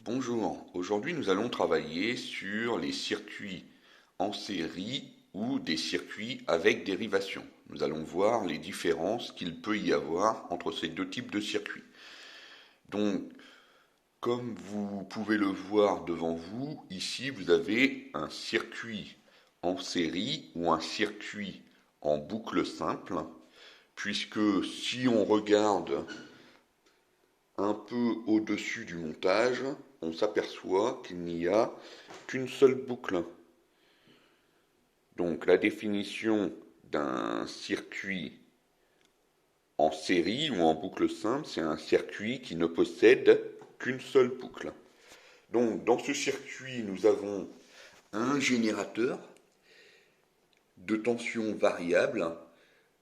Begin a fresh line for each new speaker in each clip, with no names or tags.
Bonjour, aujourd'hui nous allons travailler sur les circuits en série ou des circuits avec dérivation. Nous allons voir les différences qu'il peut y avoir entre ces deux types de circuits. Donc, comme vous pouvez le voir devant vous, ici vous avez un circuit en série ou un circuit en boucle simple, puisque si on regarde un peu au-dessus du montage, on s'aperçoit qu'il n'y a qu'une seule boucle. Donc la définition d'un circuit en série ou en boucle simple, c'est un circuit qui ne possède qu'une seule boucle. Donc dans ce circuit, nous avons un générateur de tension variable.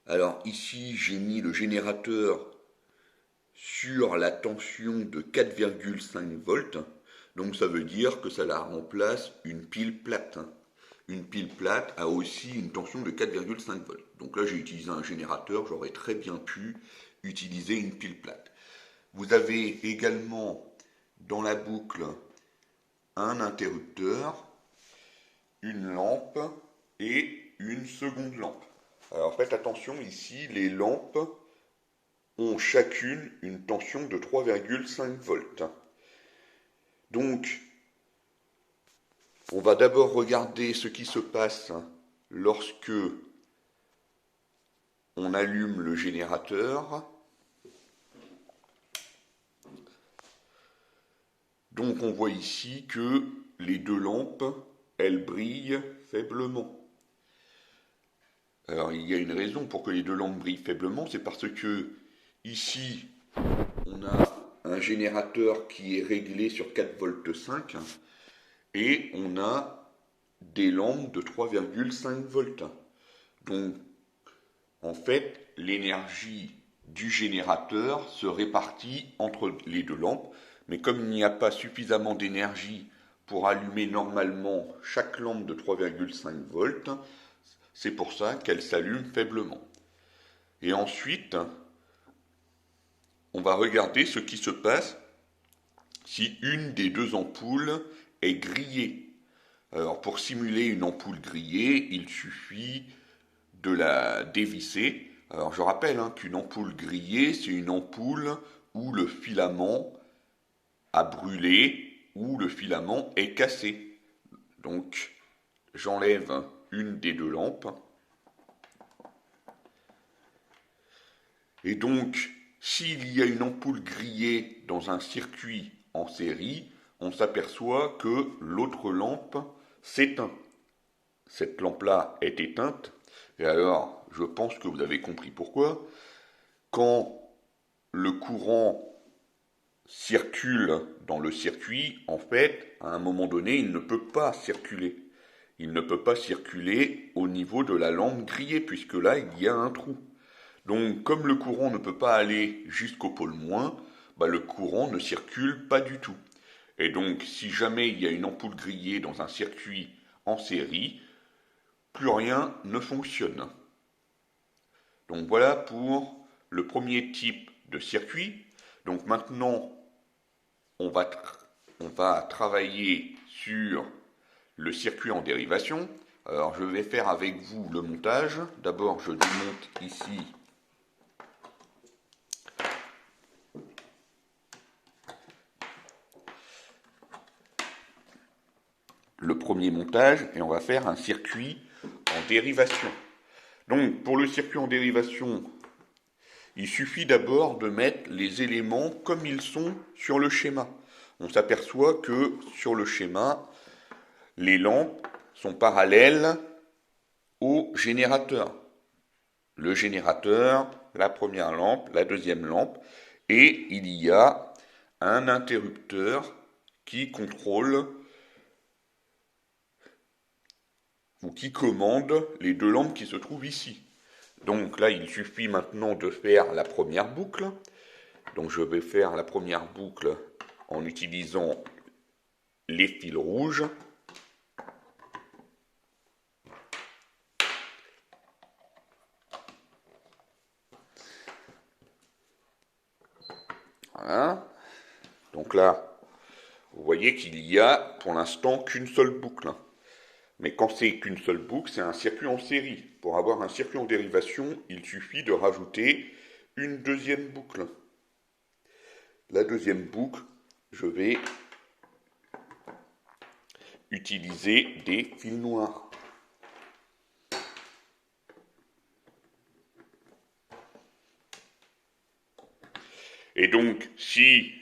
Alors ici, j'ai mis le générateur sur la tension de 4,5 volts. Donc ça veut dire que ça la remplace une pile plate. Une pile plate a aussi une tension de 4,5 volts. Donc là j'ai utilisé un générateur, j'aurais très bien pu utiliser une pile plate. Vous avez également dans la boucle un interrupteur, une lampe et une seconde lampe. Alors faites attention ici, les lampes ont chacune une tension de 3,5 volts. Donc, on va d'abord regarder ce qui se passe lorsque on allume le générateur. Donc, on voit ici que les deux lampes, elles brillent faiblement. Alors, il y a une raison pour que les deux lampes brillent faiblement, c'est parce que ici, on a un générateur qui est réglé sur 4 volts 5 et on a des lampes de 3,5 volts. Donc, en fait, l'énergie du générateur se répartit entre les deux lampes, mais comme il n'y a pas suffisamment d'énergie pour allumer normalement chaque lampe de 3,5 volts, c'est pour ça qu'elle s'allume faiblement. Et ensuite, on va regarder ce qui se passe si une des deux ampoules est grillée. Alors pour simuler une ampoule grillée, il suffit de la dévisser. Alors je rappelle qu'une ampoule grillée, c'est une ampoule où le filament a brûlé, où le filament est cassé. Donc j'enlève une des deux lampes. Et donc, s'il y a une ampoule grillée dans un circuit en série, on s'aperçoit que l'autre lampe s'éteint. Cette lampe-là est éteinte. Et alors, je pense que vous avez compris pourquoi. Quand le courant circule dans le circuit, en fait, à un moment donné, il ne peut pas circuler. Il ne peut pas circuler au niveau de la lampe grillée, puisque là, il y a un trou. Donc, comme le courant ne peut pas aller jusqu'au pôle moins, le courant ne circule pas du tout. Et donc, si jamais il y a une ampoule grillée dans un circuit en série, plus rien ne fonctionne. Donc voilà pour le premier type de circuit. Donc maintenant, on va travailler sur le circuit en dérivation. Alors je vais faire avec vous le montage. D'abord, je démonte ici le premier montage et on va faire un circuit en dérivation. Donc pour le circuit en dérivation, il suffit d'abord de mettre les éléments comme ils sont sur le schéma. On s'aperçoit que sur le schéma, les lampes sont parallèles au générateur. Le générateur, la première lampe, la deuxième lampe, et il y a un interrupteur qui contrôle ou qui commande les deux lampes qui se trouvent ici. Donc là, il suffit maintenant de faire la première boucle. Donc je vais faire la première boucle en utilisant les fils rouges. Voilà. Donc là, vous voyez qu'il y a pour l'instant qu'une seule boucle. Mais quand c'est qu'une seule boucle, c'est un circuit en série. Pour avoir un circuit en dérivation, il suffit de rajouter une deuxième boucle. La deuxième boucle, je vais utiliser des fils noirs. Et donc, si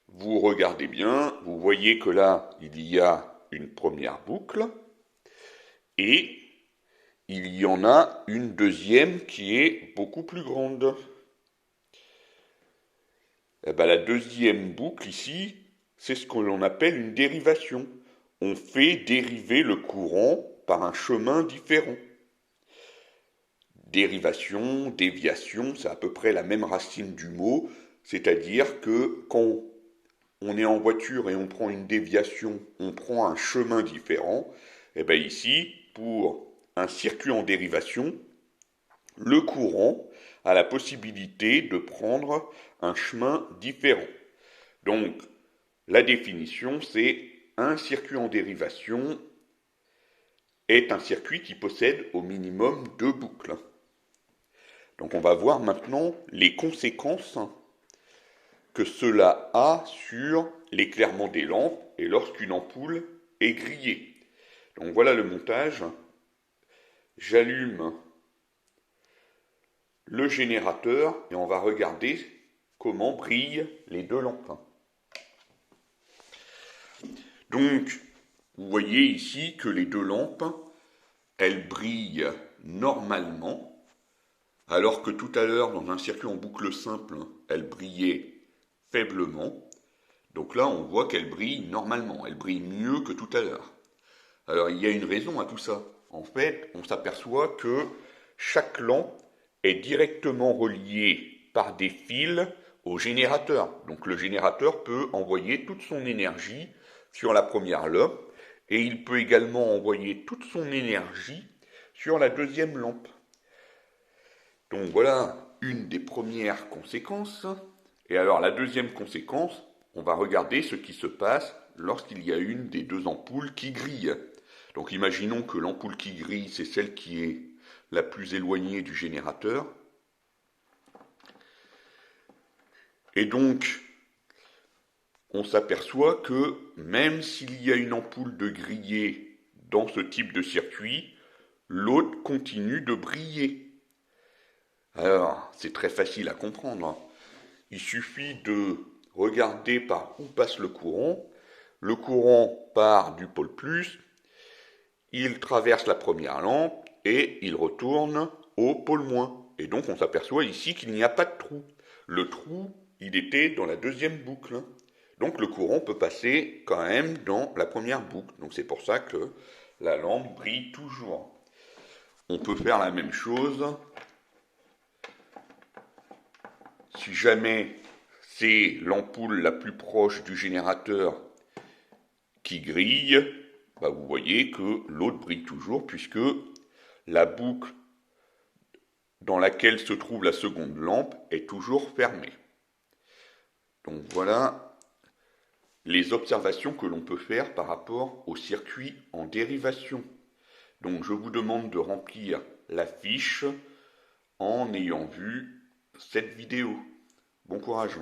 vous regardez bien, vous voyez que là, il y a une première boucle et il y en a une deuxième qui est beaucoup plus grande. Eh ben, la deuxième boucle ici, c'est ce que l'on appelle une dérivation. On fait dériver le courant par un chemin différent. Dérivation, déviation, c'est à peu près la même racine du mot, c'est-à-dire que quand on est en voiture et on prend une déviation, on prend un chemin différent. Et bien ici, pour un circuit en dérivation, le courant a la possibilité de prendre un chemin différent. Donc, la définition, c'est un circuit en dérivation est un circuit qui possède au minimum deux boucles. Donc on va voir maintenant les conséquences que cela a sur l'éclairement des lampes et lorsqu'une ampoule est grillée. Donc voilà le montage. J'allume le générateur et on va regarder comment brillent les deux lampes. Donc, vous voyez ici que les deux lampes, elles brillent normalement, alors que tout à l'heure, dans un circuit en boucle simple, elles brillaient faiblement. Donc là, on voit qu'elles brillent normalement, elles brillent mieux que tout à l'heure. Alors, il y a une raison à tout ça. En fait, on s'aperçoit que chaque lampe est directement reliée par des fils au générateur. Donc le générateur peut envoyer toute son énergie sur la première lampe et il peut également envoyer toute son énergie sur la deuxième lampe. Donc voilà une des premières conséquences. Et alors la deuxième conséquence, on va regarder ce qui se passe lorsqu'il y a une des deux ampoules qui grille. Donc imaginons que l'ampoule qui grille, c'est celle qui est la plus éloignée du générateur. Et donc, on s'aperçoit que même s'il y a une ampoule de grillée dans ce type de circuit, l'autre continue de briller. Alors, c'est très facile à comprendre. Il suffit de regarder par où passe le courant. Le courant part du pôle plus, il traverse la première lampe et il retourne au pôle moins. Et donc on s'aperçoit ici qu'il n'y a pas de trou. Le trou, il était dans la deuxième boucle. Donc le courant peut passer quand même dans la première boucle. Donc c'est pour ça que la lampe brille toujours. On peut faire la même chose. Si jamais c'est l'ampoule la plus proche du générateur qui grille, bah vous voyez que l'autre brille toujours puisque la boucle dans laquelle se trouve la seconde lampe est toujours fermée. Donc voilà les observations que l'on peut faire par rapport au circuit en dérivation. Donc je vous demande de remplir la fiche en ayant vu cette vidéo. Bon courage.